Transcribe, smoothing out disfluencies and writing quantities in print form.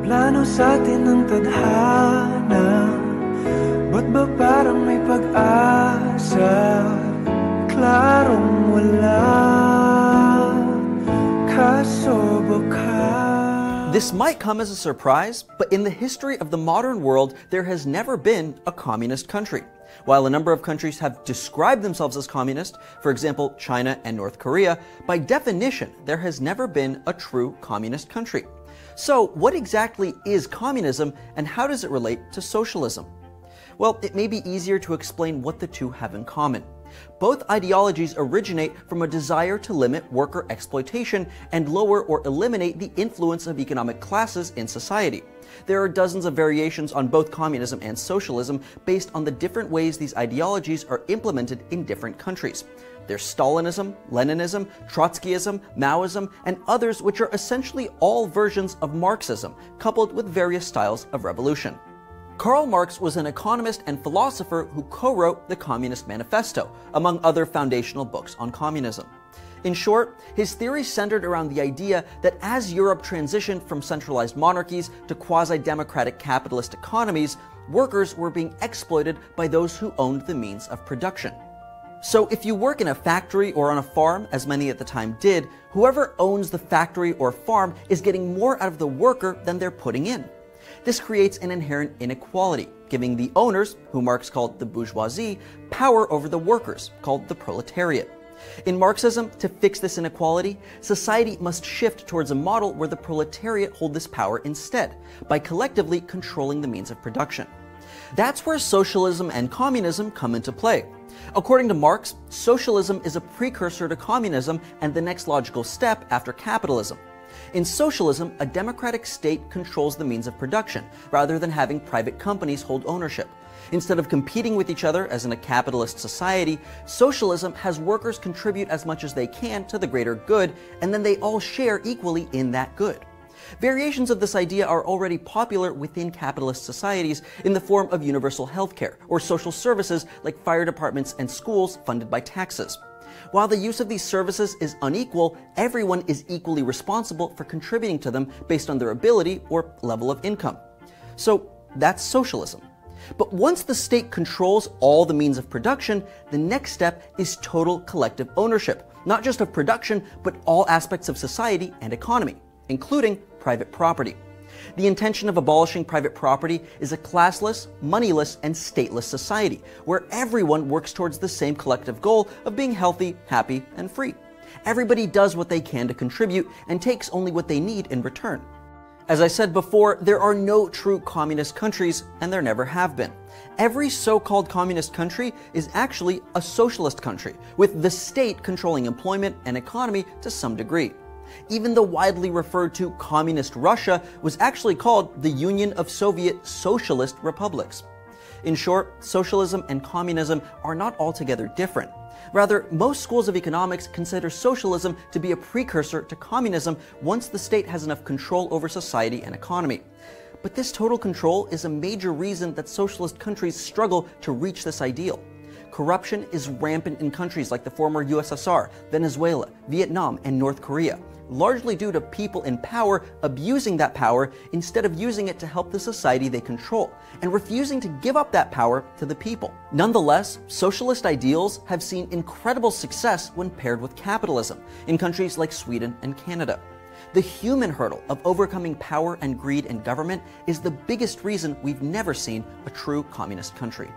Plano sa atin ng tadhana, ba't ba parang may pag-asa? Klarong wala, kaso baka. This might come as a surprise, but in the history of the modern world, there has never been a communist country. While a number of countries have described themselves as communist, for example, China and North Korea, by definition, there has never been a true communist country. So, what exactly is communism, and how does it relate to socialism? Well, it may be easier to explain what the two have in common. Both ideologies originate from a desire to limit worker exploitation and lower or eliminate the influence of economic classes in society. There are dozens of variations on both communism and socialism based on the different ways these ideologies are implemented in different countries. There's Stalinism, Leninism, Trotskyism, Maoism, and others which are essentially all versions of Marxism, coupled with various styles of revolution. Karl Marx was an economist and philosopher who co-wrote the Communist Manifesto, among other foundational books on communism. In short, his theory centered around the idea that as Europe transitioned from centralized monarchies to quasi-democratic capitalist economies, workers were being exploited by those who owned the means of production. So if you work in a factory or on a farm, as many at the time did, whoever owns the factory or farm is getting more out of the worker than they're putting in. This creates an inherent inequality, giving the owners, who Marx called the bourgeoisie, power over the workers, called the proletariat. In Marxism, to fix this inequality, society must shift towards a model where the proletariat hold this power instead, by collectively controlling the means of production. That's where socialism and communism come into play. According to Marx, socialism is a precursor to communism and the next logical step after capitalism. In socialism, a democratic state controls the means of production, rather than having private companies hold ownership. Instead of competing with each other as in a capitalist society, socialism has workers contribute as much as they can to the greater good, and then they all share equally in that good. Variations of this idea are already popular within capitalist societies in the form of universal healthcare, or social services like fire departments and schools funded by taxes. While the use of these services is unequal, everyone is equally responsible for contributing to them based on their ability or level of income. So that's socialism. But once the state controls all the means of production, the next step is total collective ownership, not just of production, but all aspects of society and economy, including private property. The intention of abolishing private property is a classless, moneyless, and stateless society, where everyone works towards the same collective goal of being healthy, happy, and free. Everybody does what they can to contribute and takes only what they need in return. As I said before, there are no true communist countries, and there never have been. Every so-called communist country is actually a socialist country, with the state controlling employment and economy to some degree. Even the widely referred to Communist Russia was actually called the Union of Soviet Socialist Republics. In short, socialism and communism are not altogether different. Rather, most schools of economics consider socialism to be a precursor to communism once the state has enough control over society and economy. But this total control is a major reason that socialist countries struggle to reach this ideal. Corruption is rampant in countries like the former USSR, Venezuela, Vietnam, and North Korea, largely due to people in power abusing that power instead of using it to help the society they control, and refusing to give up that power to the people. Nonetheless, socialist ideals have seen incredible success when paired with capitalism in countries like Sweden and Canada. The human hurdle of overcoming power and greed in government is the biggest reason we've never seen a true communist country.